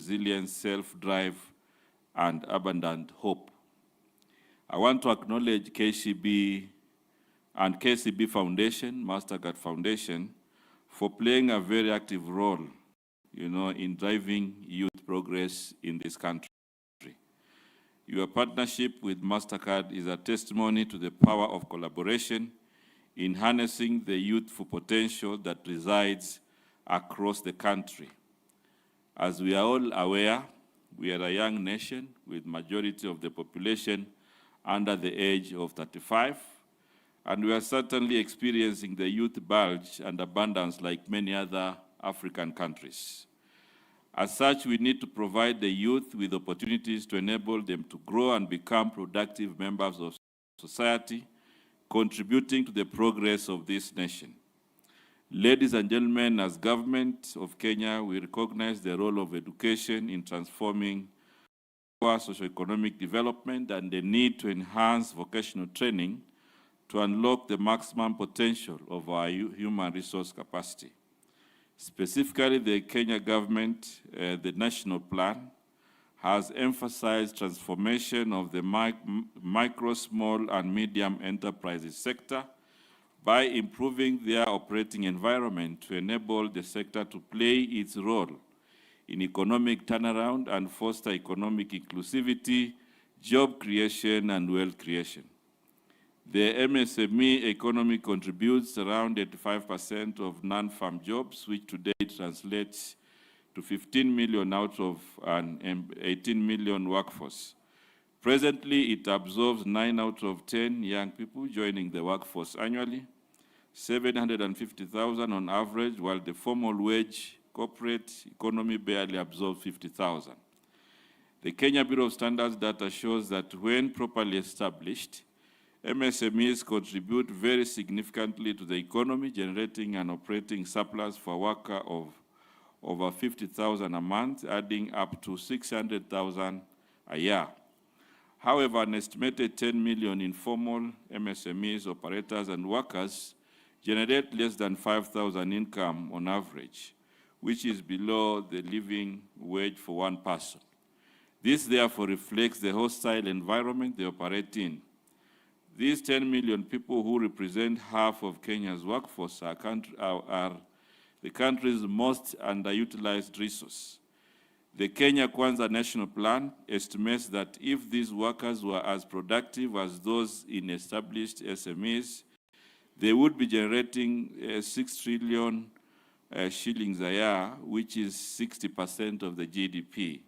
resilience, self-drive, and abundant hope. I want to acknowledge KCB and KCB Foundation, MasterCard Foundation, for playing a very active role, in driving youth progress in this country. Your partnership with MasterCard is a testimony to the power of collaboration in harnessing the youthful potential that resides across the country. As we are all aware, we are a young nation with majority of the population under the age of 35, and we are certainly experiencing the youth bulge and abundance like many other African countries. As such, we need to provide the youth with opportunities to enable them to grow and become productive members of society, contributing to the progress of this nation. Ladies and gentlemen, as government of Kenya, we recognize the role of education in transforming our socio-economic development and the need to enhance vocational training to unlock the maximum potential of our human resource capacity. Specifically, the Kenya government, the national plan, has emphasized transformation of the micro, small, and medium enterprises sector by improving their operating environment to enable the sector to play its role in economic turnaround and foster economic inclusivity, job creation, and wealth creation. The MSME economy contributes around 85% of non-farm jobs, which today translates to 15 million out of an 18 million workforce. Presently, it absorbs 9 out of 10 young people joining the workforce annually, 750,000 on average, while the formal wage corporate economy barely absorbs 50,000. The Kenya Bureau of Standards data shows that when properly established, MSMEs contribute very significantly to the economy, generating an operating surplus for a worker of over 50,000 a month, adding up to 600,000 a year. However, an estimated 10 million informal MSMEs, operators, and workers generate less than 5,000 income on average, which is below the living wage for one person. This therefore reflects the hostile environment they operate in. These 10 million people who represent half of Kenya's workforce are the country's most underutilized resource. The Kenya Kwanza National Plan estimates that if these workers were as productive as those in established SMEs, they would be generating 6 trillion shillings a year, which is 60% of the GDP.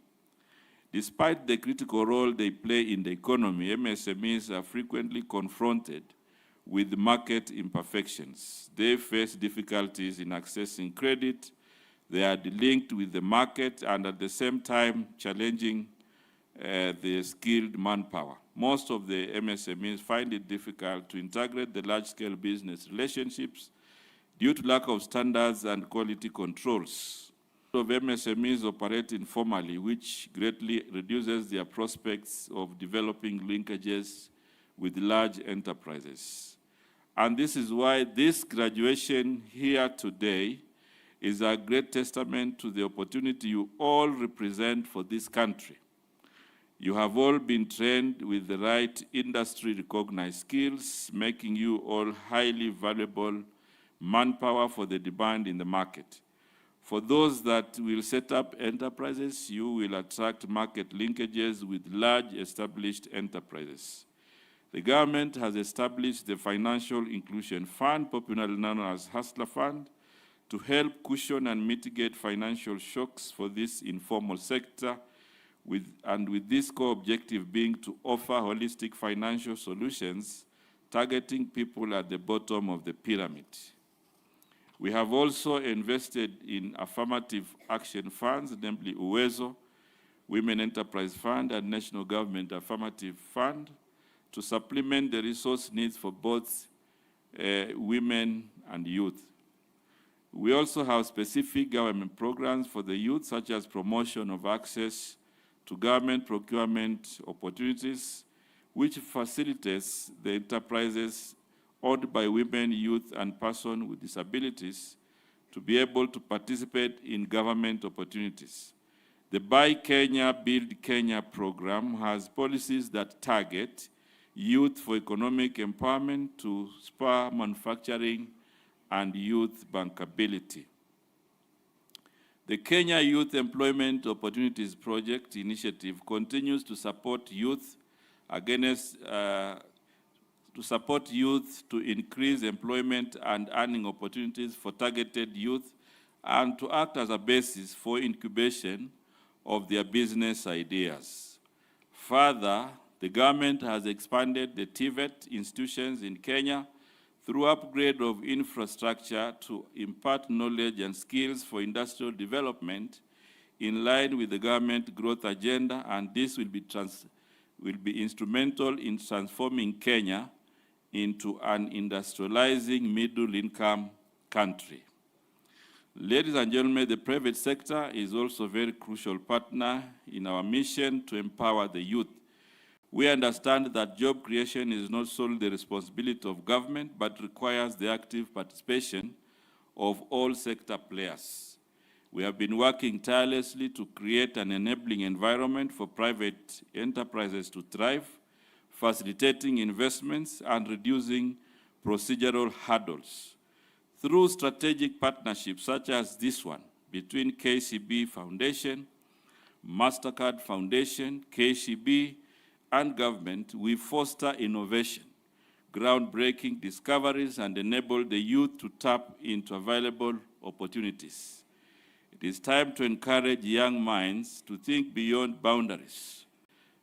Despite the critical role they play in the economy, MSMEs are frequently confronted with market imperfections. They face difficulties in accessing credit, they are linked with the market, and at the same time challenging the skilled manpower. Most of the MSMEs find it difficult to integrate the large-scale business relationships due to lack of standards and quality controls. Of MSMEs operate informally, which greatly reduces their prospects of developing linkages with large enterprises. And this is why this graduation here today is a great testament to the opportunity you all represent for this country. You have all been trained with the right industry-recognized skills, making you all highly valuable manpower for the demand in the market. For those that will set up enterprises, you will attract market linkages with large established enterprises. The government has established the Financial Inclusion Fund, popularly known as Hustler Fund, to help cushion and mitigate financial shocks for this informal sector, with this core objective being to offer holistic financial solutions targeting people at the bottom of the pyramid. We have also invested in affirmative action funds, namely Uwezo, Women Enterprise Fund, and National Government Affirmative Fund, to supplement the resource needs for both women and youth. We also have specific government programs for the youth, such as promotion of access to government procurement opportunities, which facilitates the enterprises owned by women, youth, and persons with disabilities to be able to participate in government opportunities. The Buy Kenya, Build Kenya program has policies that target youth for economic empowerment to spur manufacturing and youth bankability. The Kenya Youth Employment Opportunities Project initiative continues to support youth to increase employment and earning opportunities for targeted youth and to act as a basis for incubation of their business ideas. Further, the government has expanded the TVET institutions in Kenya through upgrade of infrastructure to impart knowledge and skills for industrial development in line with the government growth agenda, and this will be instrumental in transforming Kenya into an industrializing middle-income country. Ladies and gentlemen, the private sector is also a very crucial partner in our mission to empower the youth. We understand that job creation is not solely the responsibility of government, but requires the active participation of all sector players. We have been working tirelessly to create an enabling environment for private enterprises to thrive, facilitating investments and reducing procedural hurdles. Through strategic partnerships such as this one between KCB Foundation, MasterCard Foundation, KCB, and government, we foster innovation, groundbreaking discoveries, and enable the youth to tap into available opportunities. It is time to encourage young minds to think beyond boundaries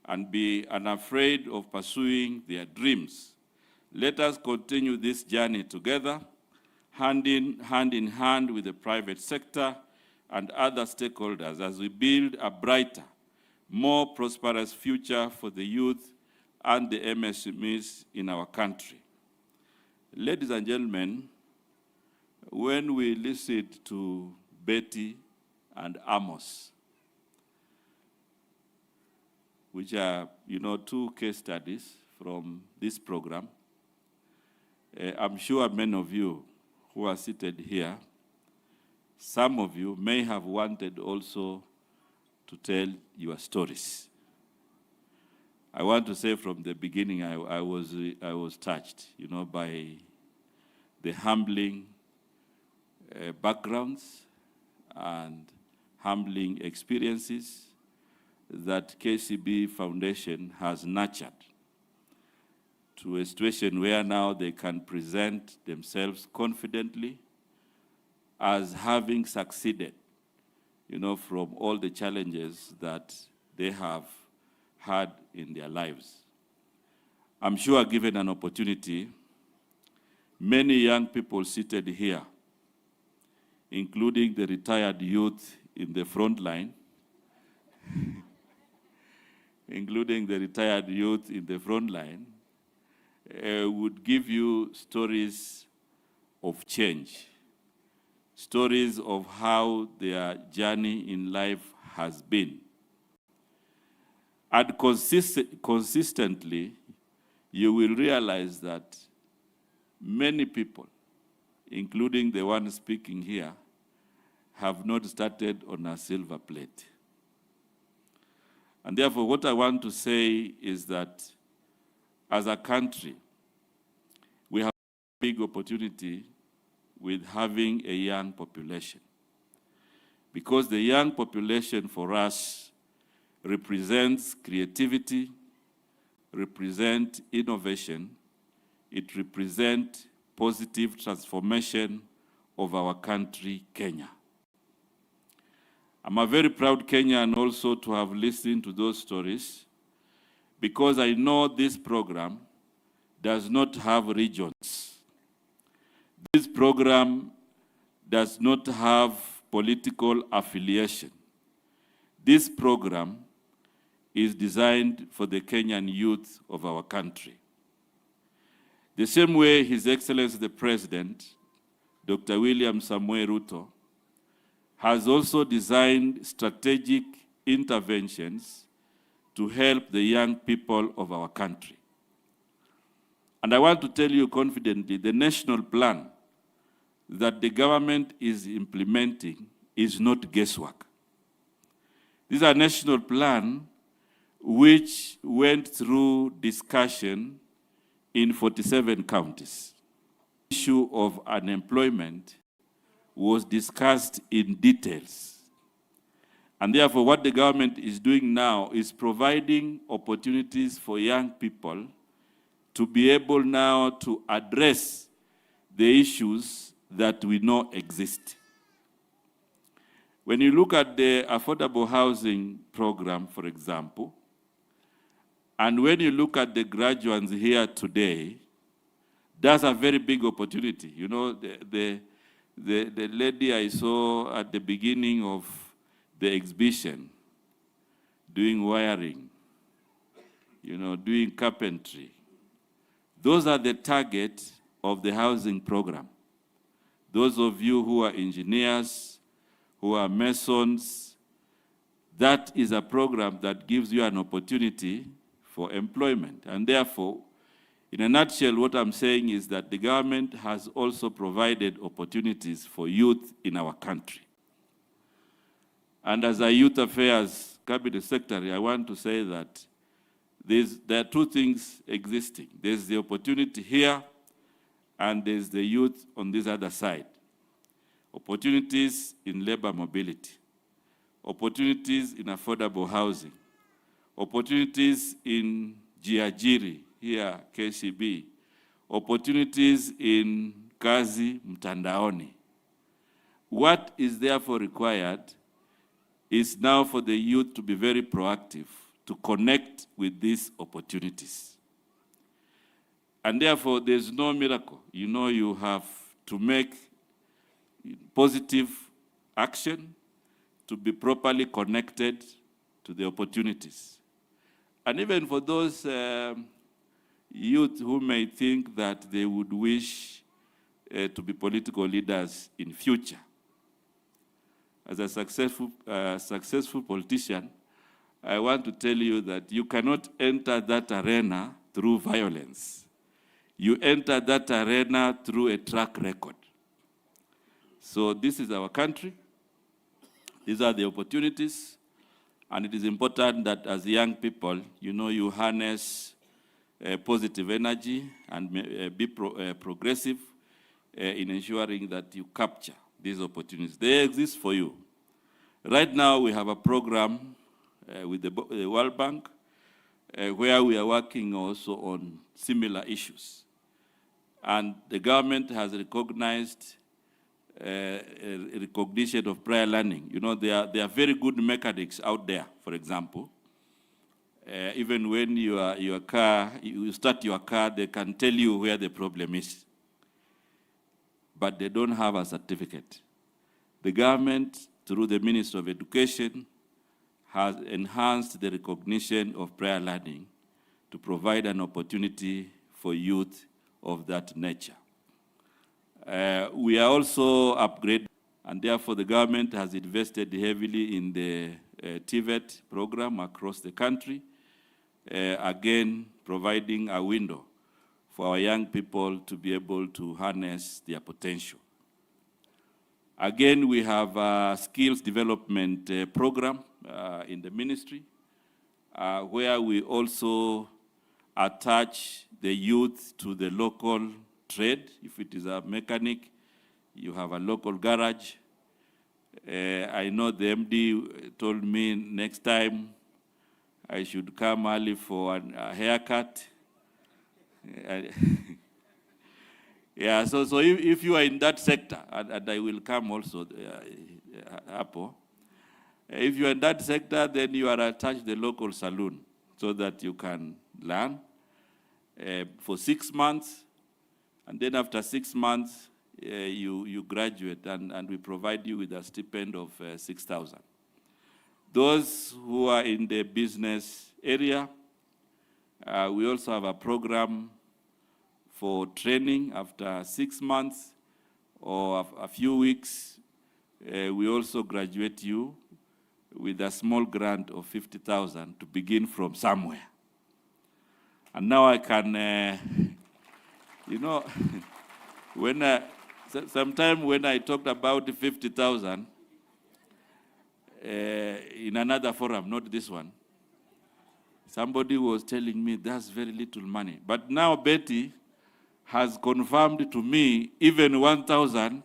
and be unafraid of pursuing their dreams. Let us continue this journey together, hand in hand with the private sector and other stakeholders as we build a brighter, more prosperous future for the youth and the MSMEs in our country. Ladies and gentlemen, when we listened to Betty and Amos, which are, two case studies from this program, I'm sure many of you who are seated here, some of you may have wanted also to tell your stories. I want to say from the beginning, I was touched, by the humbling backgrounds and humbling experiences that KCB Foundation has nurtured to a situation where now they can present themselves confidently as having succeeded, from all the challenges that they have had in their lives. I'm sure given an opportunity, many young people seated here, including the retired youth in the front line, would give you stories of change, stories of how their journey in life has been. And consistently, you will realize that many people, including the one speaking here, have not started on a silver plate. And therefore, what I want to say is that as a country, we have a big opportunity with having a young population. Because the young population for us represents creativity, represents innovation, it represents positive transformation of our country, Kenya. I'm a very proud Kenyan also to have listened to those stories, because I know this program does not have regions. This program does not have political affiliation. This program is designed for the Kenyan youth of our country. The same way His Excellency the President, Dr. William Samoei Ruto, has also designed strategic interventions to help the young people of our country. And I want to tell you confidently, the national plan that the government is implementing is not guesswork. This is a national plan which went through discussion in 47 counties. The issue of unemployment was discussed in details. And therefore, what the government is doing now is providing opportunities for young people to be able now to address the issues that we know exist. When you look at the affordable housing program, for example, and when you look at the graduates here today, that's a very big opportunity. You know, the lady I saw at the beginning of the exhibition doing wiring, you know, doing carpentry. Those are the target of the housing program. Those of you who are engineers, who are masons, that is a program that gives you an opportunity for employment. And therefore, in a nutshell, what I'm saying is that the government has also provided opportunities for youth in our country. And as a youth affairs cabinet secretary, I want to say that there are two things existing. There's the opportunity here, and there's the youth on this other side. Opportunities in labor mobility, opportunities in affordable housing, opportunities in 2jiajiri, here KCB, opportunities in kazi mtandaoni. What is therefore required is now for the youth to be very proactive, to connect with these opportunities. And therefore, there's no miracle. You know, you have to make positive action to be properly connected to the opportunities. And even for those youth who may think that they would wish to be political leaders in future, as a successful politician, I want to tell you that you cannot enter that arena through violence. You enter that arena through a track record. So this is our country. These are the opportunities. And it is important that as young people, you know, you harness positive energy and be progressive in ensuring that you capture these opportunities. They exist for you. Right now, we have a program with the World Bank where we are working also on similar issues. And the government has recognized recognition of prior learning. You know, there are very good mechanics out there, for example. Even when you start your car, they can tell you where the problem is. But they don't have a certificate. The government, through the Ministry of Education, has enhanced the recognition of prior learning to provide an opportunity for youth of that nature. We are also upgrading, and therefore the government has invested heavily in the TVET program across the country, again providing a window for our young people to be able to harness their potential. Again, we have a skills development program in the ministry where we also attach the youth to the local trade. If it is a mechanic, you have a local garage. I know the MD told me next time I should come early for a haircut. Yeah, so if you are in that sector, and I will come also, Apo, if you are in that sector, then you are attached to the local saloon so that you can learn for 6 months, and then after 6 months, you graduate, and we provide you with a stipend of 6,000. Those who are in the business area, we also have a program for training after 6 months or a few weeks. We also graduate you with a small grant of 50,000 to begin from somewhere. And now I can, you know, sometime when I talked about the 50,000, in another forum, not this one. Somebody was telling me that's very little money. But now Betty has confirmed to me even 1,000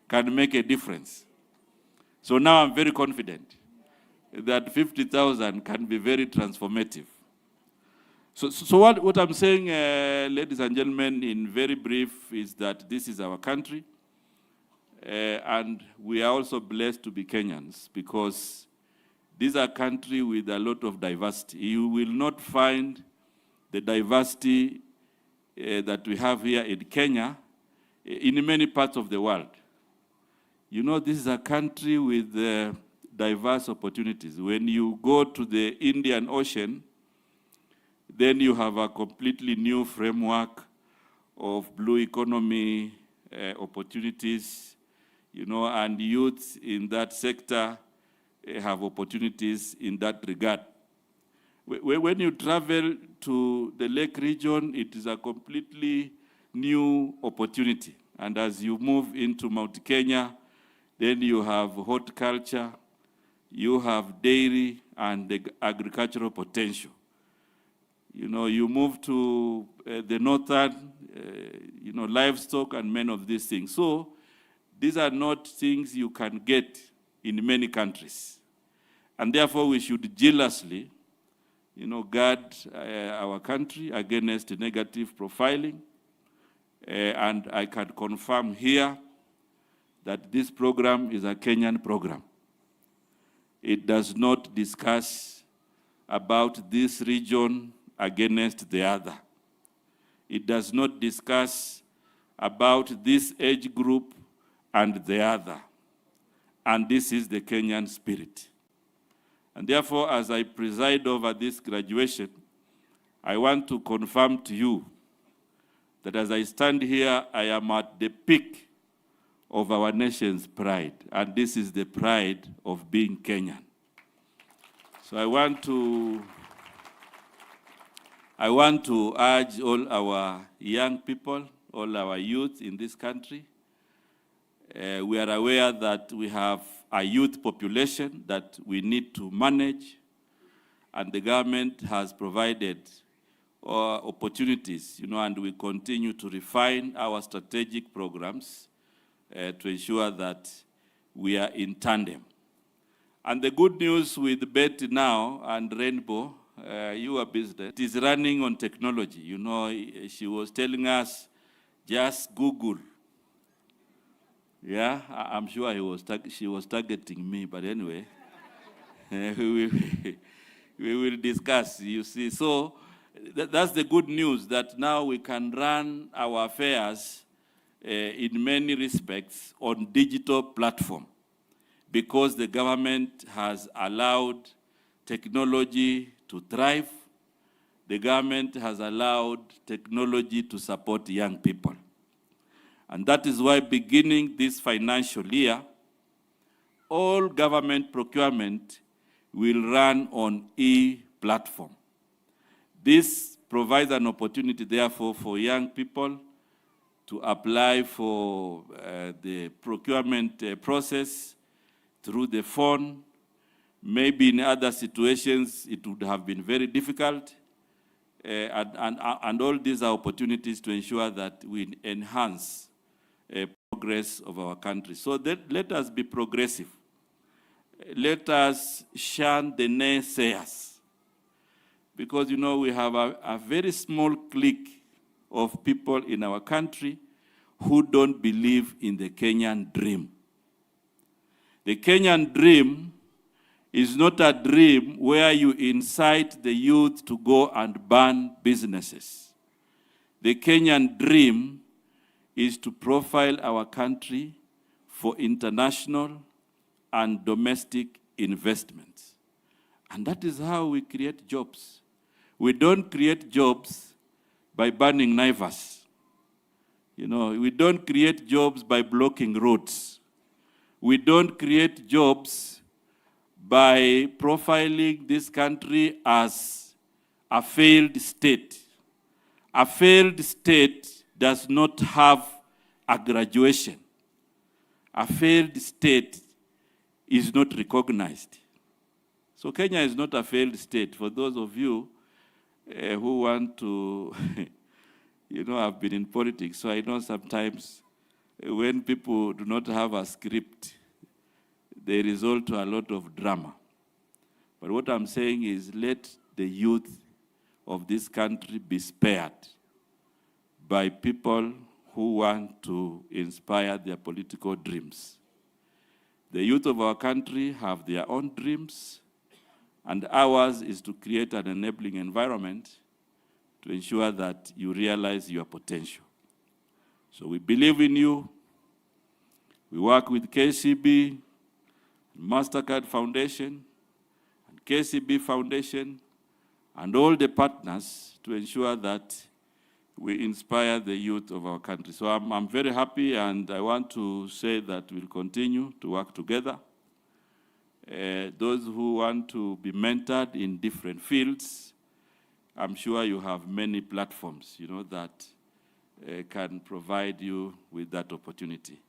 can make a difference. So now I'm very confident that 50,000 can be very transformative. So what I'm saying, ladies and gentlemen, in very brief, is that this is our country. And we are also blessed to be Kenyans because this is a country with a lot of diversity. You will not find the diversity that we have here in Kenya in many parts of the world. You know, this is a country with diverse opportunities. When you go to the Indian Ocean, then you have a completely new framework of blue economy opportunities, you know, and youth in that sector have opportunities in that regard. When you travel to the Lake region, it is a completely new opportunity. And as you move into Mount Kenya, then you have horticulture, you have dairy and the agricultural potential. You know, you move to the northern, you know, livestock and many of these things. So these are not things you can get in many countries. And therefore we should jealously, you know, guard our country against negative profiling. And I can confirm here that this program is a Kenyan program. It does not discuss about this region against the other. It does not discuss about this age group and the other. And this is the Kenyan spirit. And therefore, as I preside over this graduation, I want to confirm to you that as I stand here, I am at the peak of our nation's pride. And this is the pride of being Kenyan. So I want to urge all our young people, all our youth in this country. We are aware that we have a youth population that we need to manage, and the government has provided opportunities, you know, and we continue to refine our strategic programs to ensure that we are in tandem. And the good news with Betty now and Rainbow, your business, it is running on technology. You know, she was telling us, just Google. Yeah, I'm sure she was targeting me, but anyway, we will discuss, you see. So that's the good news, that now we can run our affairs in many respects on digital platform, because the government has allowed technology to thrive. The government has allowed technology to support young people. And that is why beginning this financial year, all government procurement will run on e-platform. This provides an opportunity, therefore, for young people to apply for the procurement process through the phone. Maybe in other situations, it would have been very difficult. And all these are opportunities to ensure that we enhance progress of our country. So let us be progressive. Let us shun the naysayers. Because, you know, we have a very small clique of people in our country who don't believe in the Kenyan dream. The Kenyan dream is not a dream where you incite the youth to go and burn businesses. The Kenyan dream is to profile our country for international and domestic investments. And that is how we create jobs. We don't create jobs by burning Naivas. You know, we don't create jobs by blocking roads. We don't create jobs by profiling this country as a failed state. A failed state does not have a graduation. A failed state is not recognized. So Kenya is not a failed state. For those of you who want to, I've been in politics, so I know sometimes when people do not have a script, they resort to a lot of drama. But what I'm saying is, let the youth of this country be spared by people who want to inspire their political dreams. The youth of our country have their own dreams, and ours is to create an enabling environment to ensure that you realize your potential. So we believe in you. We work with KCB, MasterCard Foundation, and KCB Foundation, and all the partners to ensure that we inspire the youth of our country. So I'm very happy, and I want to say that we'll continue to work together. Those who want to be mentored in different fields, I'm sure you have many platforms, that can provide you with that opportunity.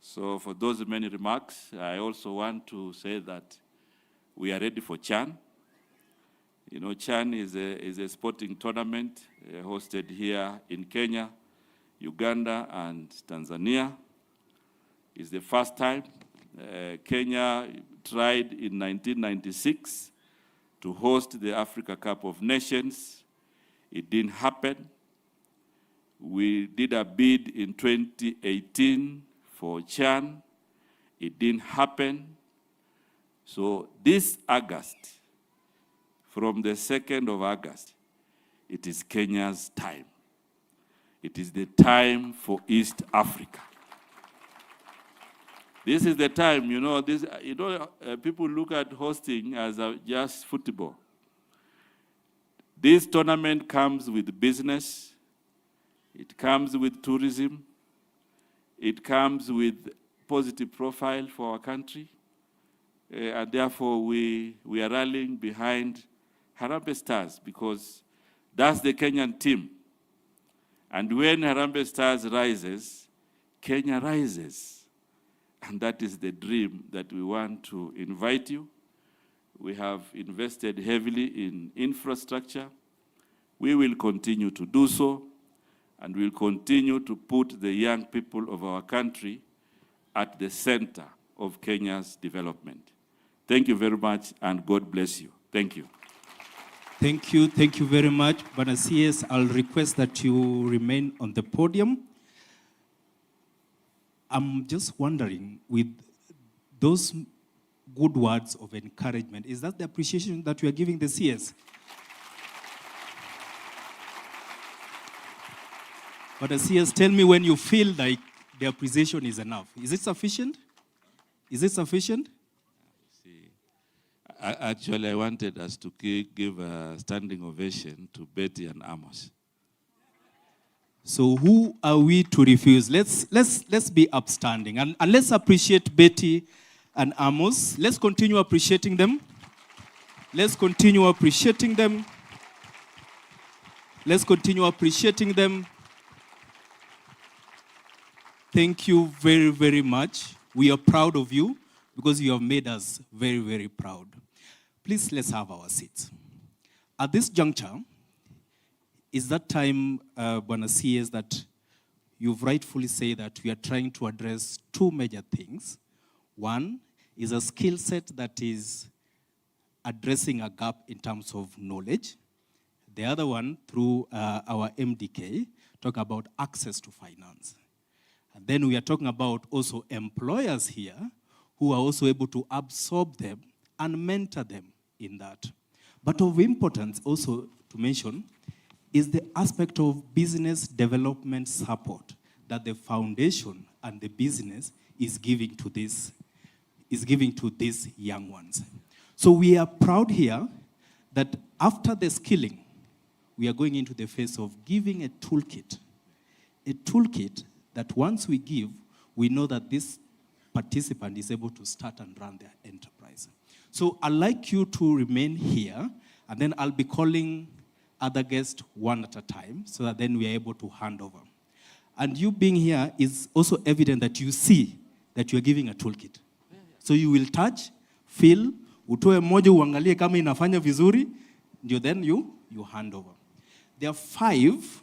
So for those many remarks, I also want to say that we are ready for CHAN. CHAN is a sporting tournament hosted here in Kenya, Uganda, and Tanzania. It's the first time. Kenya tried in 1996 to host the Africa Cup of Nations. It didn't happen. We did a bid in 2018 for CHAN. It didn't happen. So this August, from the 2nd of August, it is Kenya's time. It is the time for East Africa. This is the time, people look at hosting as just football. This tournament comes with business. It comes with tourism. It comes with positive profile for our country. And therefore, we are rallying behind Harambee Stars because that's the Kenyan team. And when Harambee Stars rises, Kenya rises. And that is the dream that we want to invite you. We have invested heavily in infrastructure. We will continue to do so, and we'll continue to put the young people of our country at the center of Kenya's development. Thank you very much, and God bless you. Thank you. Thank you very much. Bwana CS, I'll request that you remain on the podium. I'm just wondering, with those good words of encouragement, is that the appreciation that you are giving the CS? But the CS, tell me when you feel like the appreciation is enough. Is it sufficient? Is it sufficient? See, actually, I wanted us to give a standing ovation to Betty and Amos. So who are we to refuse? Let's be upstanding and let's appreciate Betty and Amos. Let's continue appreciating them. Let's continue appreciating them. Let's continue appreciating them. Thank you very, very much. We are proud of you because you have made us very, very proud. Please, let's have our seats. At this juncture, is that time, Bwana CS, that you've rightfully said that we are trying to address two major things. One is a skill set that is addressing a gap in terms of knowledge. The other one, through our MDK, talk about access to finance. And then we are talking about also employers here who are also able to absorb them and mentor them in that. But of importance also to mention is the aspect of business development support that the foundation and the business is giving to these young ones. So we are proud here that after the skilling, we are going into the phase of giving a toolkit that once we give, we know that this participant is able to start and run their enterprise. So I'd like you to remain here, and then I'll be calling other guests one at a time, so that then we are able to hand over. And you being here is also evident that you see that you are giving a toolkit. So you will touch, feel, utoe moja uangalie kama inafanya vizuri, ndio then you hand over. There are 5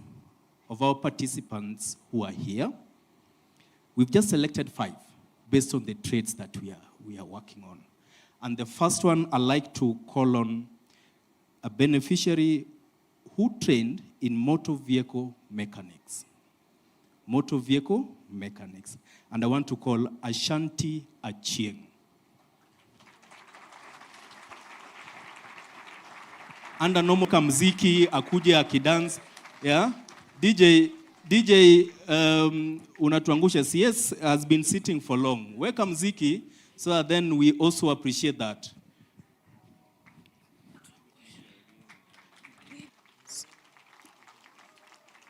of our participants who are here. We've just selected 5 based on the trades that we are working on. And the first one, I'd like to call on a beneficiary who trained in motor vehicle mechanics. Motor vehicle mechanics. And I want to call Ashanti Achieng. Anda nomo kamziki, akuje akidance. Yeah? DJ unatuangusha. CS has been sitting for long. Weka mziki, so that then we also appreciate that.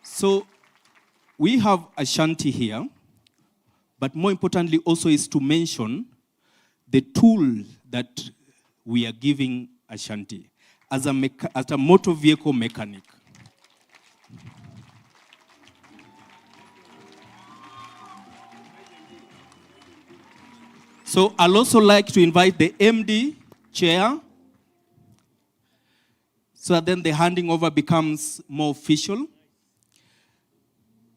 So we have Ashanti here, but more importantly also is to mention the tool that we are giving Ashanti as a motor vehicle mechanic. So I'll also like to invite the MD chair, so that then the handing over becomes more official.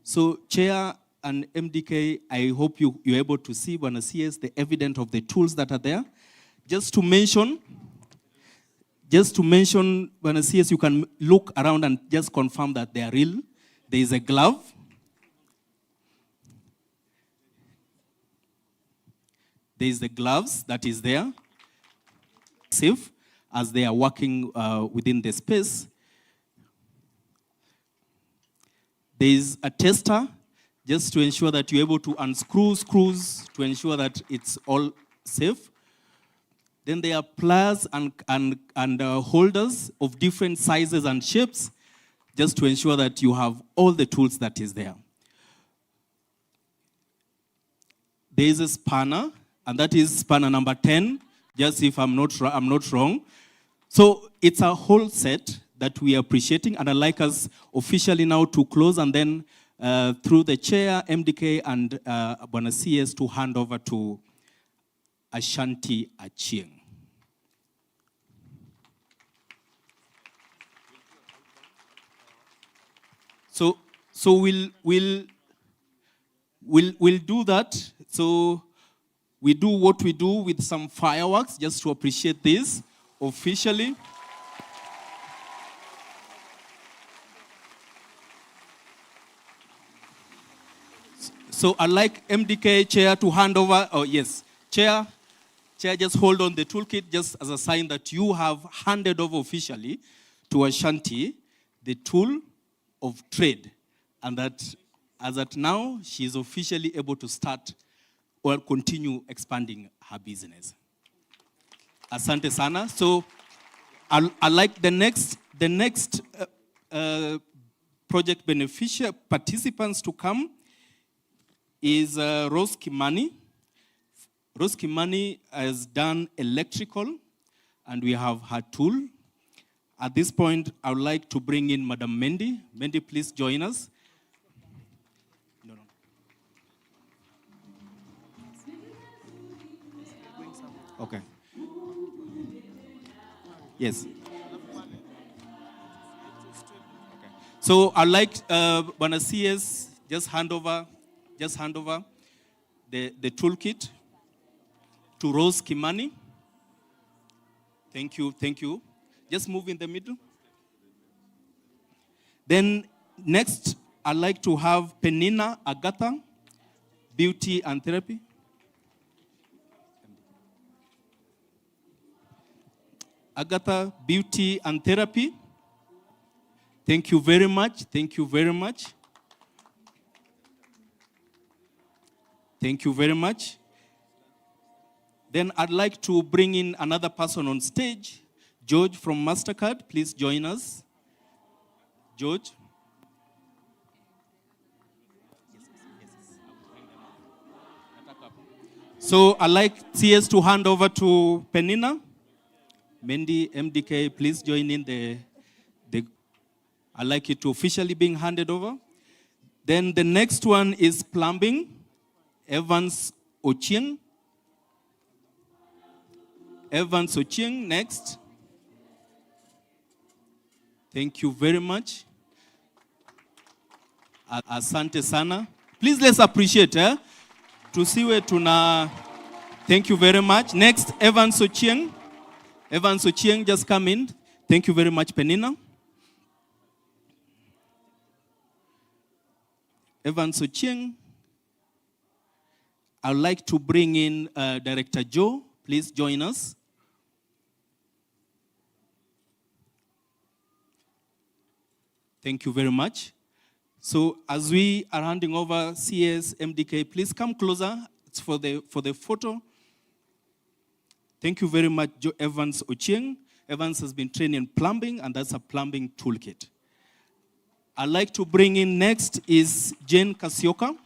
So Chair and MDK, I hope you're able to see, Bwana CS, the evidence of the tools that are there. Just to mention, Bwana CS, you can look around and just confirm that they are real. There is a glove. There is the gloves that is there, safe as they are working within the space. There is a tester just to ensure that you're able to unscrew screws to ensure that it's all safe. Then there are pliers and holders of different sizes and shapes just to ensure that you have all the tools that is there. There is a spanner, and that is spanner number 10, just if I'm not wrong. So it's a whole set that we are appreciating, and I'd like us officially now to close, and then through the chair, MDK, and Bwana CS to hand over to Ashanti Achieng. So we'll do that. So we do what we do with some fireworks just to appreciate this officially. So I'd like MDK chair to hand over. Oh yes, chair, just hold on the toolkit just as a sign that you have handed over officially to Ashanti the tool of trade, and that as at now she is officially able to start or continue expanding her business. Asante sana. So I like the next project beneficiary participants to come is Rose Kimani. Rose Kimani has done electrical, and we have her tool. At this point, I would like to bring in Madam Mendy. Mendy, please join us. No. Okay. Yes. Okay. So I'd like Bwana CS just hand over the toolkit to Rose Kimani. Thank you. Just move in the middle. Then next, I'd like to have Penina Agatha, Beauty and Therapy. Agatha, Beauty and Therapy. Thank you very much. Thank you very much. Thank you very much. Then I'd like to bring in another person on stage. George from MasterCard, please join us. George. So I'd like CS to hand over to Penina. Mendy, MDK, please join in the I'd like it to officially being handed over. Then the next one is plumbing. Evans Ochieng. Evans Ochieng, next. Thank you very much. Asante sana. Please let's appreciate, Tusiwe tuna. Thank you very much. Next, Evans Ochieng. Evans Ochieng, just come in. Thank you very much, Penina. Evans Ochieng. I'd like to bring in Director Joe. Please join us. Thank you very much. So as we are handing over CS, MDK, please come closer. It's for the photo. Thank you very much, Joe Evans Ochieng. Evans has been trained in plumbing, and that's a plumbing toolkit. I'd like to bring in next is Jane Kasioka.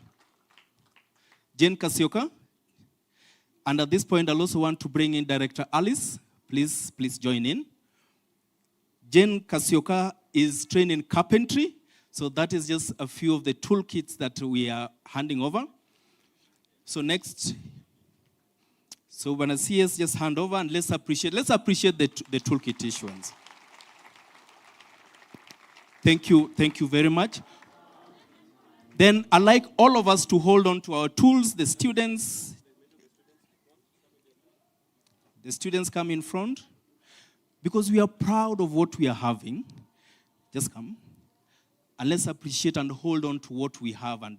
Jane Kasioka. And at this point, I also want to bring in Director Alice. Please join in. Jane Kasioka is trained in carpentry. So that is just a few of the toolkits that we are handing over. So next, so when I see us, just hand over and let's appreciate the toolkit issuance. Thank you very much. Then I'd like all of us to hold on to our tools. The students come in front because we are proud of what we are having. Just come. And let's appreciate and hold on to what we have and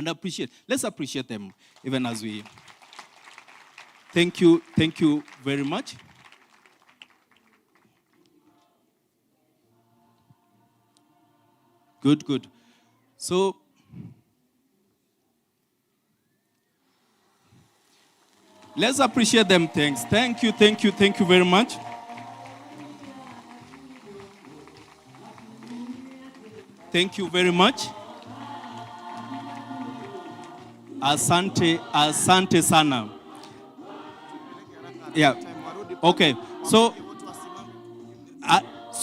appreciate. Let's appreciate them even as we. Thank you very much. Good. So, let's appreciate them. Thanks. Thank you very much. Thank you very much. Asante sana. Yeah. Okay. So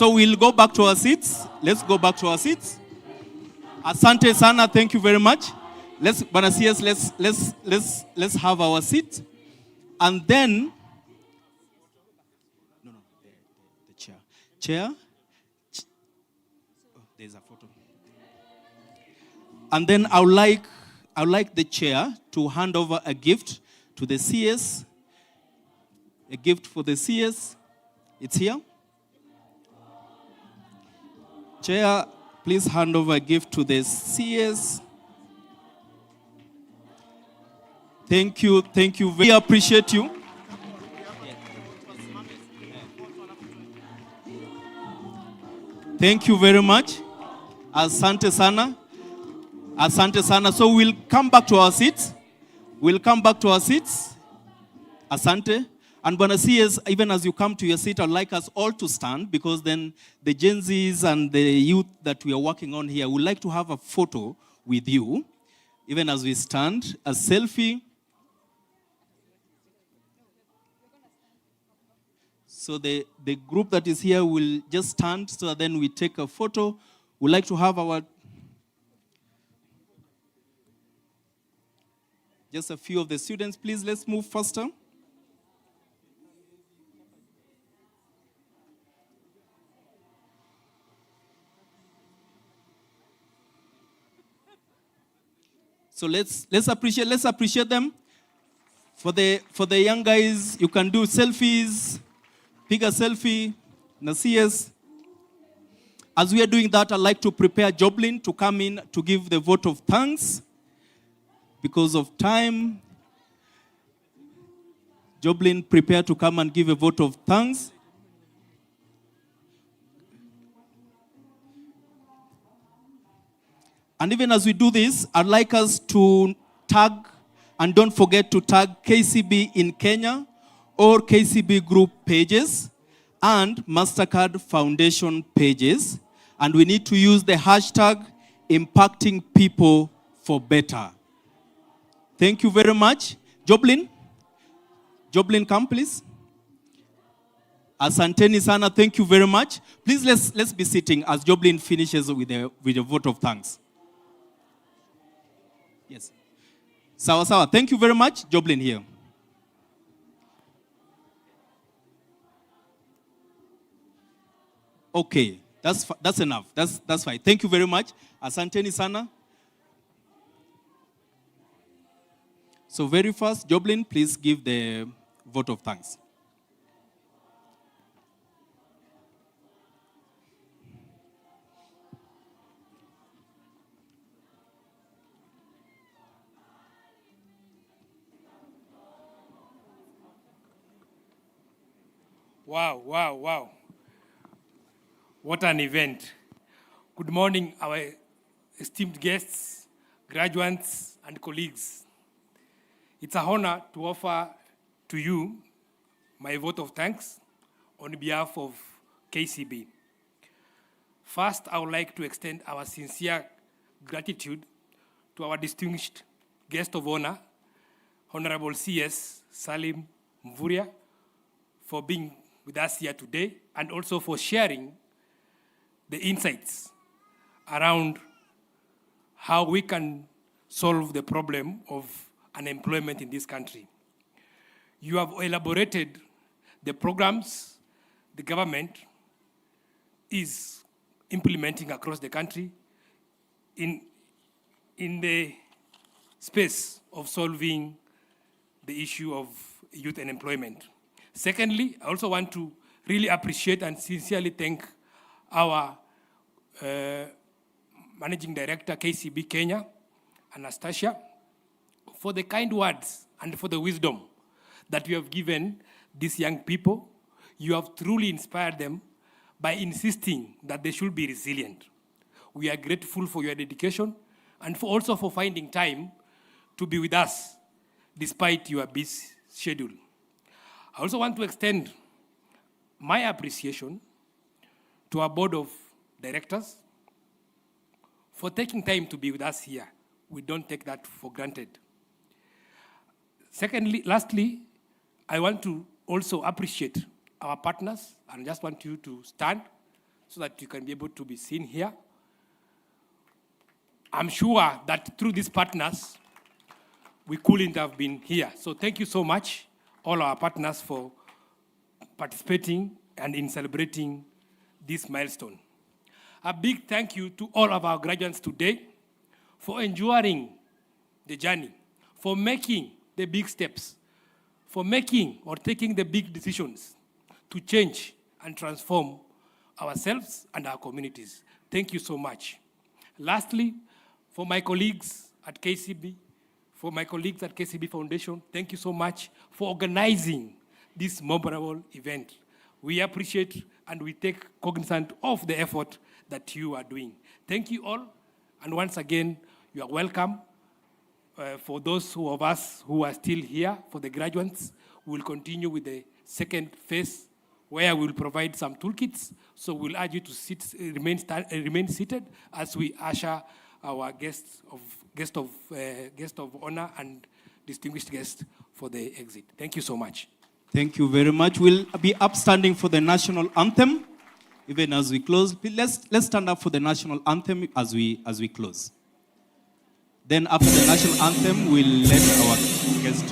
we'll go back to our seats. Let's go back to our seats. Asante sana. Thank you very much. Let's have our seat, and then the chair. There's a photo. And then I would like the chair to hand over a gift to the CS. A gift for the CS. It's here. Chair, please hand over a gift to the CS. Thank you. We appreciate you. Thank you very much. Asante sana. So we'll come back to our seats. Asante. And Bwana CS, even as you come to your seat, I'd like us all to stand, because then the Gen Zs and the youth that we are working on here would like to have a photo with you, even as we stand, a selfie. So the group that is here will just stand, so that then we take a photo. We'd like to have just a few of the students. Please, let's move faster. So let's appreciate them. For the young guys, you can do selfies, pick a selfie, Nasias. As we are doing that, I'd like to prepare Joblin to come in to give the vote of thanks. Because of time, Joblin, prepare to come and give a vote of thanks. And even as we do this, I'd like us to tag, and don't forget to tag KCB in Kenya or KCB group pages and MasterCard Foundation pages. And we need to use the hashtag impacting people for better. Thank you very much. Joblin, come please. Asanteni sana, thank you very much. Please let's be sitting as Joblin finishes with a vote of thanks. Yes. Sawa. Thank you very much. Joblin here. Okay, that's enough. That's fine. Thank you very much. Asanteni sana. So very first, Joblin, please give the vote of thanks. Wow, wow, wow. What an event. Good morning, our esteemed guests, graduates, and colleagues. It's an honor to offer to you my vote of thanks on behalf of KCB. First, I would like to extend our sincere gratitude to our distinguished guest of honor, Honorable CS Salim Mvurya, for being with us here today and also for sharing the insights around how we can solve the problem of unemployment in this country. You have elaborated the programs the government is implementing across the country in the space of solving the issue of youth unemployment. Secondly, I also want to really appreciate and sincerely thank our Managing Director, KCB Kenya, Anastasia, for the kind words and for the wisdom that you have given these young people. You have truly inspired them by insisting that they should be resilient. We are grateful for your dedication and also for finding time to be with us despite your busy schedule. I also want to extend my appreciation to our board of directors for taking time to be with us here. We don't take that for granted. Lastly, I want to also appreciate our partners, and I just want you to stand so that you can be able to be seen here. I'm sure that through these partners, we couldn't have been here. So thank you so much, all our partners, for participating and in celebrating this milestone. A big thank you to all of our graduates today for enduring the journey, for making the big steps, for making or taking the big decisions to change and transform ourselves and our communities. Thank you so much. Lastly, for my colleagues at KCB, for my colleagues at KCB Foundation, thank you so much for organizing this memorable event. We appreciate and we take cognizance of the effort that you are doing. Thank you all, and once again, you are welcome. For those of us who are still here, for the graduates, we will continue with the second phase where we will provide some toolkits. So we'll urge you to remain seated as we usher our guest of honor and distinguished guest for the exit. Thank you so much. Thank you very much. We'll be upstanding for the national anthem, even as we close. Let's stand up for the national anthem as we close. Then after the national anthem, we'll let our guest.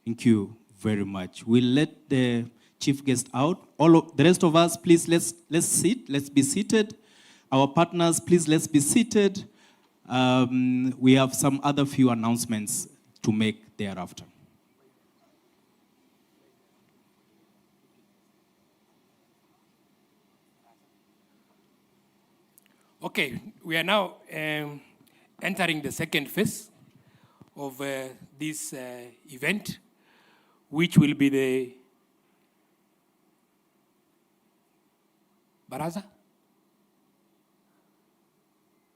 Thank you very much. We'll let the chief guest out. All of the rest of us, please, let's sit. Let's be seated. Our partners, please, let's be seated. We have some other few announcements to make thereafter. Okay, we are now entering the second phase of this event, which will be the Baraza.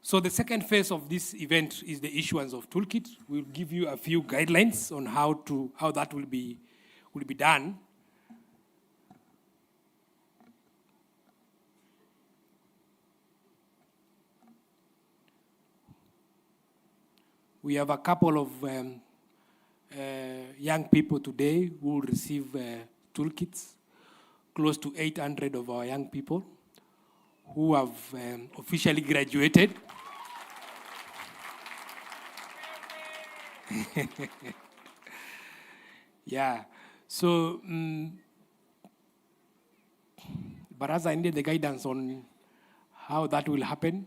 So the second phase of this event is the issuance of toolkit. We'll give you a few guidelines on how that will be done. We have a couple of young people today who will receive toolkits, close to 800 of our young people who have officially graduated. Yeah, so Baraza, I need the guidance on how that will happen.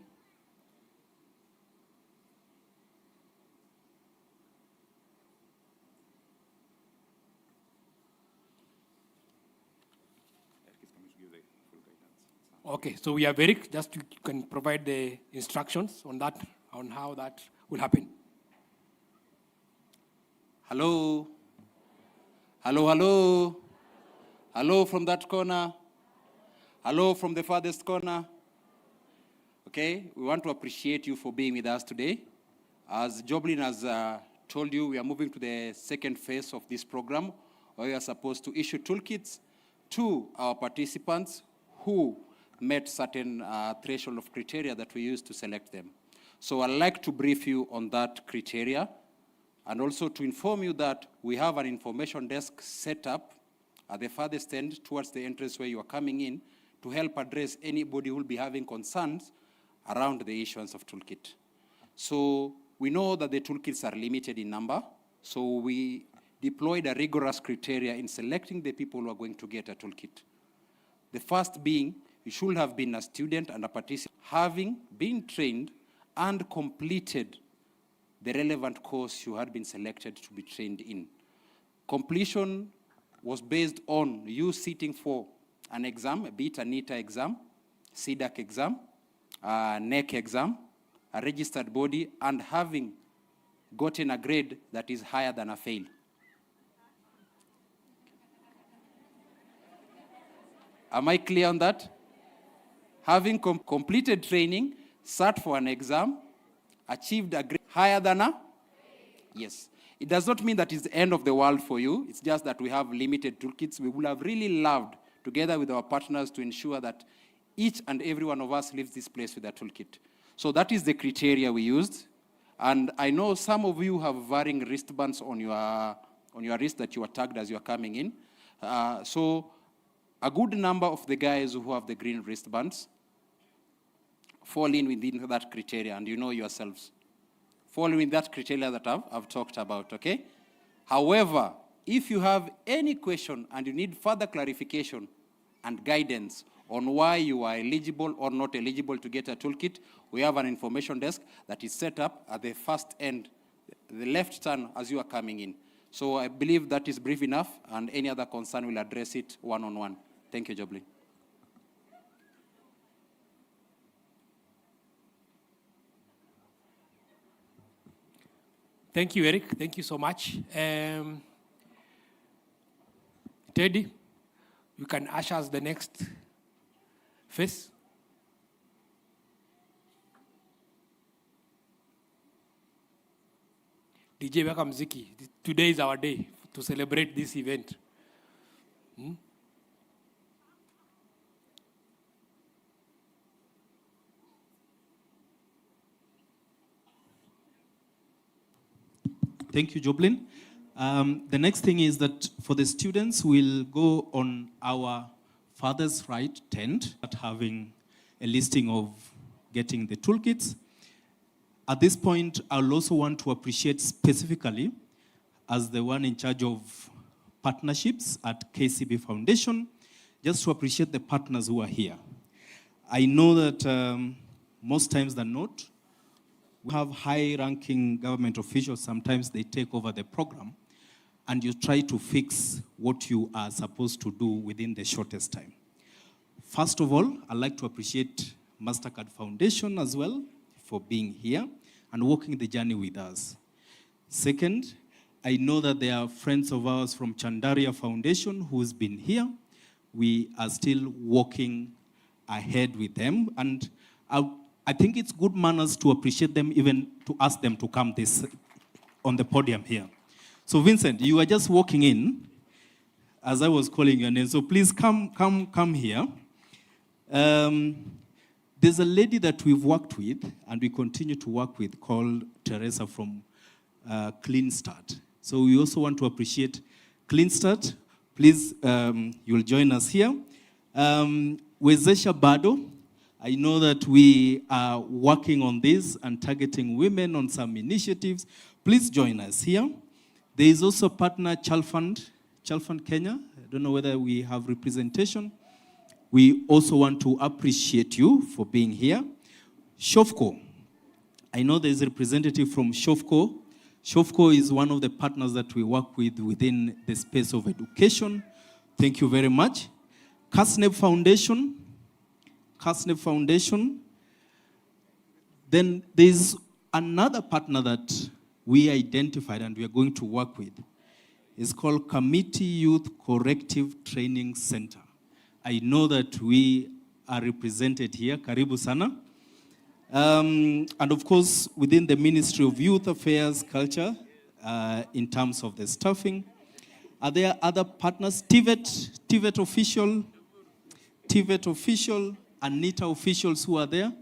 Okay, so we have Eric, just you can provide the instructions on that, on how that will happen. Hello? Hello, hello? Hello from that corner? Hello from the farthest corner? Okay, we want to appreciate you for being with us today. As Joblin has told you, we are moving to the second phase of this program, where we are supposed to issue toolkits to our participants who met certain threshold of criteria that we use to select them. So I'd like to brief you on that criteria, and also to inform you that we have an information desk set up at the farthest end towards the entrance where you are coming in to help address anybody who will be having concerns around the issuance of toolkit. So we know that the toolkits are limited in number, so we deployed a rigorous criteria in selecting the people who are going to get a toolkit. The first being, you should have been a student and a participant, having been trained and completed the relevant course you had been selected to be trained in. Completion was based on you sitting for an exam, be it a NITA exam, CDAC exam, NEC exam, a registered body, and having gotten a grade that is higher than a fail. Am I clear on that? Having completed training, sat for an exam, achieved a grade higher than a? Yes. It does not mean that it's the end of the world for you. It's just that we have limited toolkits. We would have really loved, together with our partners, to ensure that each and every one of us leaves this place with a toolkit. So that is the criteria we used. And I know some of you have varying wristbands on your wrist that you are tagged as you are coming in. So a good number of the guys who have the green wristbands fall in within that criteria, and you know yourselves. Fall in that criteria that I've talked about, okay? However, if you have any question and you need further clarification and guidance on why you are eligible or not eligible to get a toolkit, we have an information desk that is set up at the first end, the left turn as you are coming in. So I believe that is brief enough, and any other concern we'll address it one-on-one. Thank you, Joblin. Thank you, Eric. Thank you so much. Teddy, you can usher us the next phase. DJ weka mziki. Today is our day to celebrate this event. Thank you, Joblin. The next thing is that for the students, we'll go on our father's right tent, having a listing of getting the toolkits. At this point, I'll also want to appreciate specifically, as the one in charge of partnerships at KCB Foundation, just to appreciate the partners who are here. I know that most times than not, we have high-ranking government officials, sometimes they take over the program, and you try to fix what you are supposed to do within the shortest time. First of all, I'd like to appreciate MasterCard Foundation as well for being here and walking the journey with us. Second, I know that there are friends of ours from Chandaria Foundation who's been here. We are still walking ahead with them, and I think it's good manners to appreciate them, even to ask them to come this on the podium here. So Vincent, you are just walking in as I was calling your name, so please come here. There's a lady that we've worked with and we continue to work with called Teresa from Clean Start. So we also want to appreciate Clean Start. Please, you'll join us here. Wezesha Bado, I know that we are working on this and targeting women on some initiatives. Please join us here. There is also partner Chalfund Kenya. I don't know whether we have representation. We also want to appreciate you for being here. Shofco, I know there's a representative from Shofco. Shofco is one of the partners that we work with within the space of education. Thank you very much. KCB Foundation. KCB Foundation. Then there's another partner that we identified and we are going to work with. It's called Committee Youth Corrective Training Center. I know that we are represented here. Karibu sana. And of course, within the Ministry of Youth Affairs, Culture, in terms of the staffing. Are there other partners? TVET official, Anita officials who are there?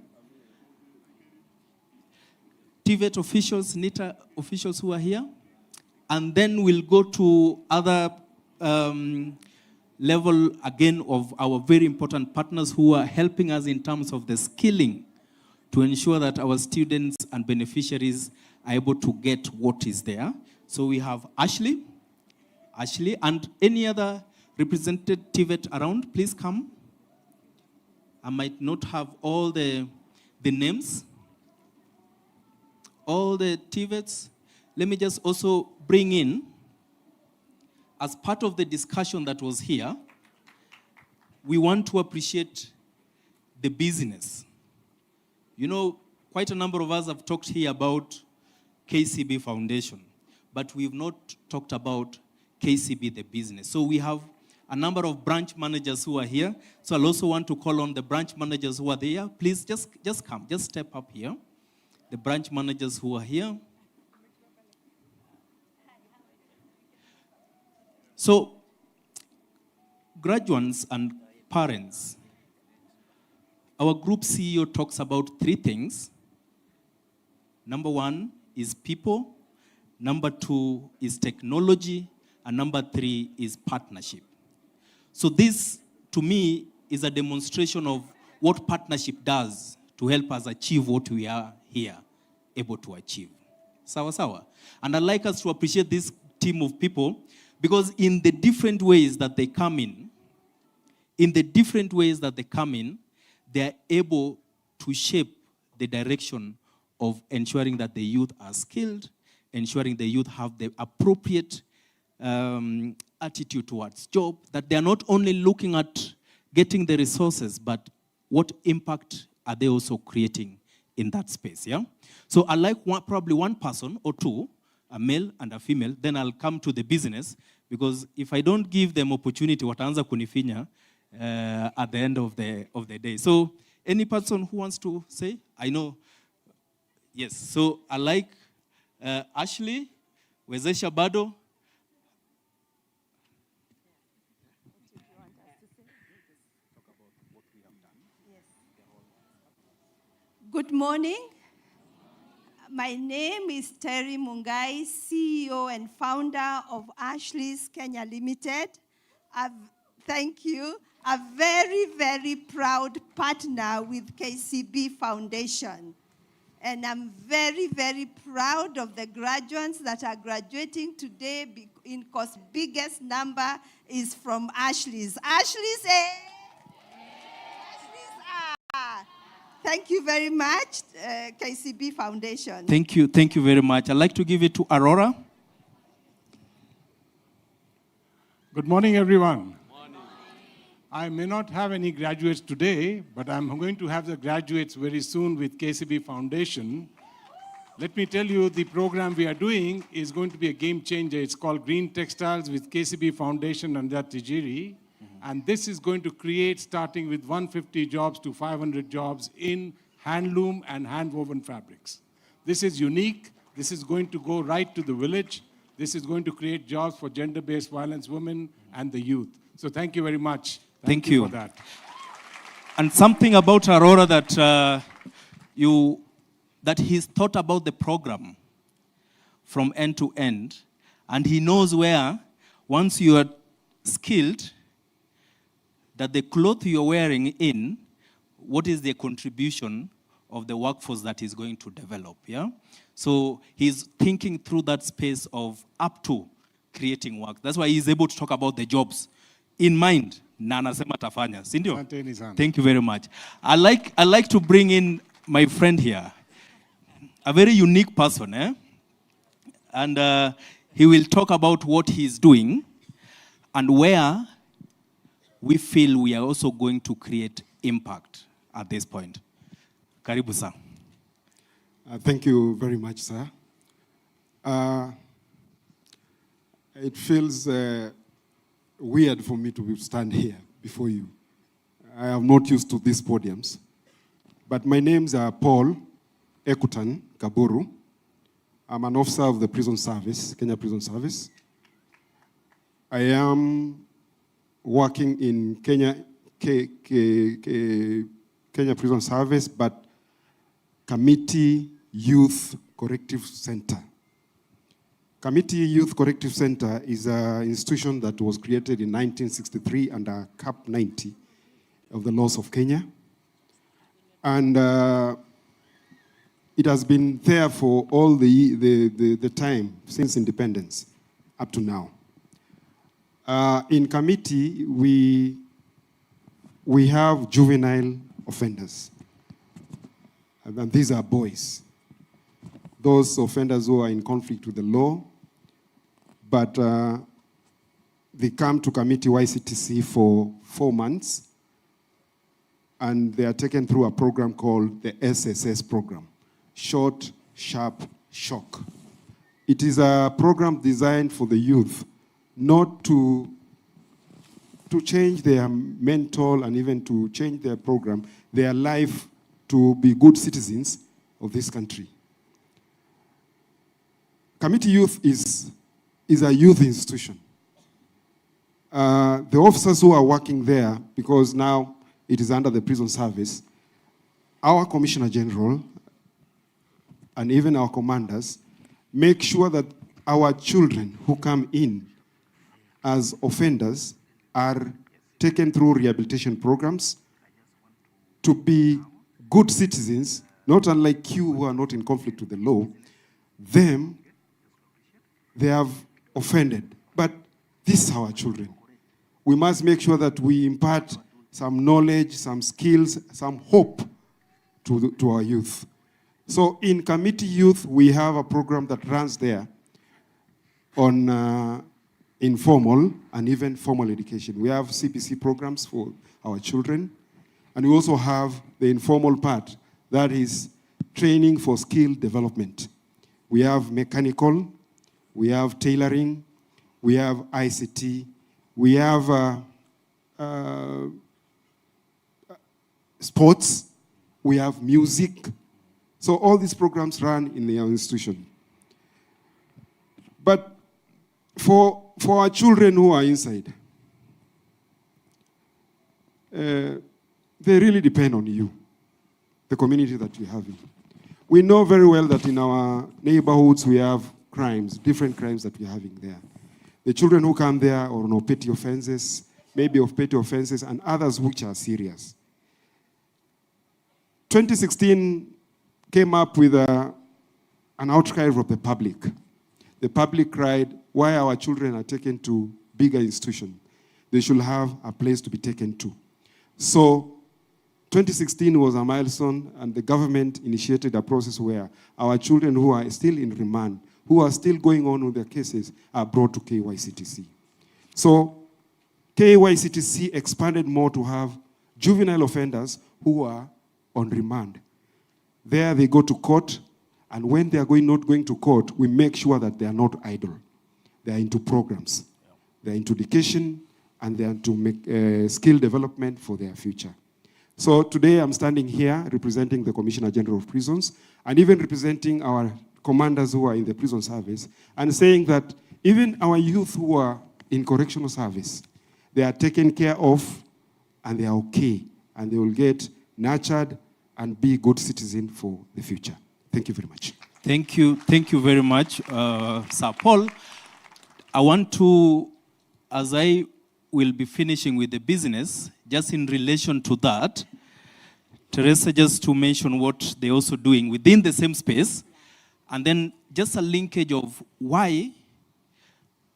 TVET officials, NITA officials who are here? And then we'll go to other level, again, of our very important partners who are helping us in terms of the skilling to ensure that our students and beneficiaries are able to get what is there. So we have Ashley, and any other representative around, please come. I might not have all the names, all the TVETs. Let me just also bring in, as part of the discussion that was here, we want to appreciate the business. You know, quite a number of us have talked here about KCB Foundation, but we've not talked about KCB, the business. So we have a number of branch managers who are here. So I'll also want to call on the branch managers who are there. Please just come, just step up here. The branch managers who are here. So, graduates and parents, our group CEO talks about 3 things. Number 1 is people, number 2 is technology, and number 3 is partnership. So this, to me, is a demonstration of what partnership does to help us achieve what we are here able to achieve. Sawa sawa. And I'd like us to appreciate this team of people, because in the different ways that they come in, they're able to shape the direction of ensuring that the youth are skilled, ensuring the youth have the appropriate attitude towards job, that they're not only looking at getting the resources, but what impact are they also creating in that space, yeah? So I like probably one person or two, a male and a female, then I'll come to the business, because if I don't give them opportunity, wataanza kunifinya at the end of the day. So any person who wants to say? I know, yes. So I like Ashley, Wezesha Bado. Good morning. My name is Terry Mungai, CEO and founder of Ashley's Kenya Limited. Thank you. A very, very proud partner with KCB Foundation. And I'm very, very proud of the graduates that are graduating today, because biggest number is from Ashley's. Ashley's, Thank you very much, KCB Foundation. Thank you very much. I'd like to give it to Aurora. Good morning, everyone. Morning. I may not have any graduates today, but I'm going to have the graduates very soon with KCB Foundation. Let me tell you, the program we are doing is going to be a game changer. It's called Green Textiles with KCB Foundation and 2jiajiri. And this is going to create, starting with 150 jobs to 500 jobs in handloom and hand-woven fabrics. This is unique. This is going to go right to the village. This is going to create jobs for gender-based violence, women, and the youth. So thank you very much. Thank you for that. And something about Aurora that that he's thought about the program from end to end, and he knows where, once you are skilled, that the cloth you're wearing in, what is the contribution of the workforce that he's going to develop, yeah? So he's thinking through that space of up to creating work. That's why he's able to talk about the jobs in mind, na anasema atafanya, si ndio? Asanteni sana. Thank you very much. I like to bring in my friend here, a very unique person, and he will talk about what he's doing and where we feel we are also going to create impact at this point. Karibu sir. Thank you very much, sir. It feels weird for me to stand here before you. I am not used to these podiums. But my name's Paul Ekutan Kaburu. I'm an officer of the prison service, Kenya Prison Service. I am working in Kenya Prison Service, but Committee Youth Corrective Center. Committee Youth Corrective Center is an institution that was created in 1963 under Cap 90 of the laws of Kenya. And it has been there for all the time since independence up to now. In committee, we have juvenile offenders. And these are boys. Those offenders who are in conflict with the law, but they come to committee YCTC for 4 months, and they are taken through a program called the SSS program, Short, Sharp, Shock. It is a program designed for the youth, not to change their mental and even to change their program, their life to be good citizens of this country. Committee Youth is a youth institution. The officers who are working there, because now it is under the prison service, our Commissioner General and even our commanders make sure that our children who come in as offenders are taken through rehabilitation programs to be good citizens, not unlike you who are not in conflict with the law. They have offended. But these are our children. We must make sure that we impart some knowledge, some skills, some hope to our youth. So in Committee Youth, we have a program that runs there on informal and even formal education. We have CPC programs for our children, and we also have the informal part, that is training for skill development. We have mechanical, we have tailoring, we have ICT, we have sports, we have music. So all these programs run in our institution. But for our children who are inside, they really depend on you, the community that we have in. We know very well that in our neighborhoods we have crimes, different crimes that we're having there. The children who come there are on petty offenses, maybe of petty offenses, and others which are serious. 2016 came up with an outcry from the public. The public cried, why our children are taken to bigger institutions? They should have a place to be taken to. So 2016 was a milestone, and the government initiated a process where our children who are still in remand, who are still going on with their cases, are brought to KYCTC. So KYCTC expanded more to have juvenile offenders who are on remand. There they go to court, and when they are not going to court, we make sure that they are not idle. They are into programs. They are into education, and they are into skill development for their future. So today I'm standing here representing the Commissioner General of Prisons, and even representing our commanders who are in the prison service, and saying that even our youth who are in correctional service, they are taken care of, and they are okay, and they will get nurtured and be good citizens for the future. Thank you very much. Thank you very much, Sir Paul. I want to, as I will be finishing with the business, just in relation to that, Teresa, just to mention what they're also doing within the same space, and then just a linkage of why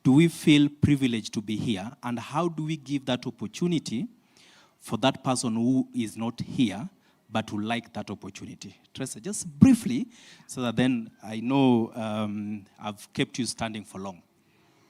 do we feel privileged to be here, and how do we give that opportunity for that person who is not here but who like that opportunity? Teresa, just briefly, so that then I know I've kept you standing for long.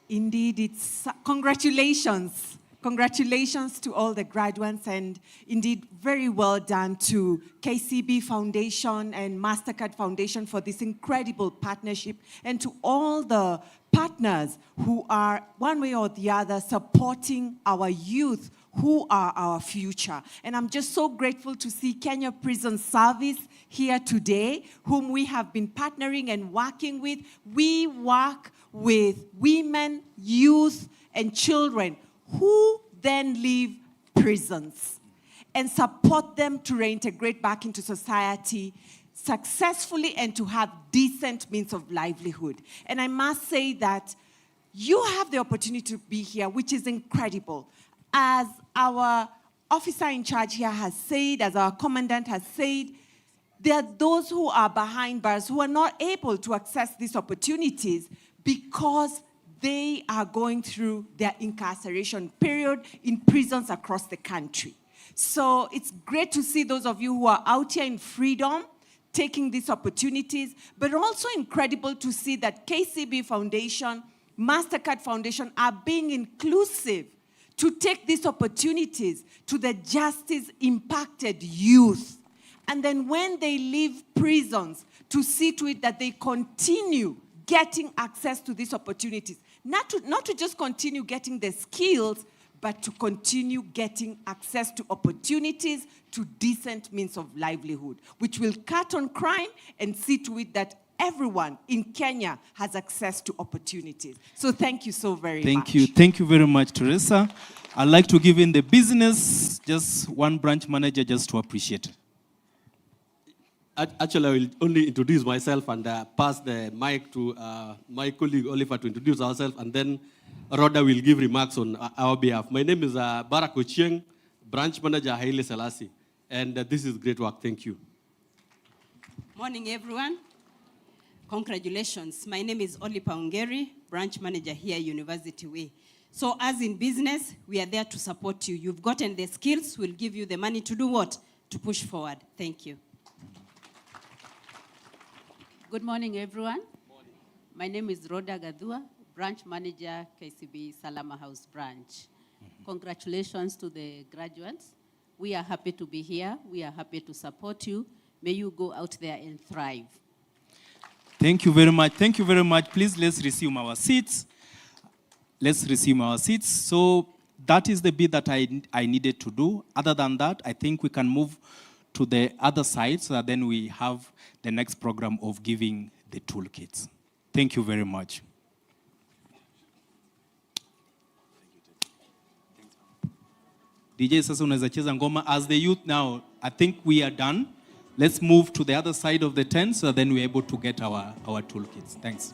Indeed, it's congratulations. Congratulations to all the graduates, and indeed, very well done to KCB Foundation and MasterCard Foundation for this incredible partnership, and to all the partners who are, one way or the other, supporting our youth who are our future. And I'm just so grateful to see Kenya Prison Service here today, whom we have been partnering and working with. We work with women, youth, and children who then leave prisons and support them to reintegrate back into society successfully and to have decent means of livelihood. And I must say that you have the opportunity to be here, which is incredible. As our officer in charge here has said, as our commandant has said, there are those who are behind bars who are not able to access these opportunities because they are going through their incarceration period in prisons across the country. So it's great to see those of you who are out here in freedom taking these opportunities, but also incredible to see that KCB Foundation, MasterCard Foundation are being inclusive to take these opportunities to the justice-impacted youth. And then when they leave prisons, to see to it that they continue getting access to these opportunities. Not to just continue getting the skills, but to continue getting access to opportunities, to decent means of livelihood, which will cut on crime and see to it that everyone in Kenya has access to opportunities. So thank you so very much. Thank you. Thank you very much, Teresa. I'd like to give in the business, just one branch manager just to appreciate it. Actually, I will only introduce myself and pass the mic to my colleague Oliver to introduce ourselves, and then Rhoda will give remarks on our behalf. My name is Barak Ochieng, branch manager Haile Selassie, and this is great work. Thank you. Morning, everyone. Congratulations. My name is Oli Paungeri, branch manager here, University Way. So as in business, we are there to support you. You've gotten the skills, we'll give you the money to do what? To push forward. Thank you. Good morning, everyone. Morning. My name is Rhoda Gadua, branch manager, KCB Salama House branch. Congratulations to the graduates. We are happy to be here. We are happy to support you. May you go out there and thrive. Thank you very much. Thank you very much. Please, let's resume our seats. Let's resume our seats. So that is the bit that I needed to do. Other than that, I think we can move to the other side so that then we have the next program of giving the toolkits. Thank you very much. DJ, sasa unaweza cheza ngoma. As the youth now, I think we are done. Let's move to the other side of the tent so that then we're able to get our toolkits. Thanks.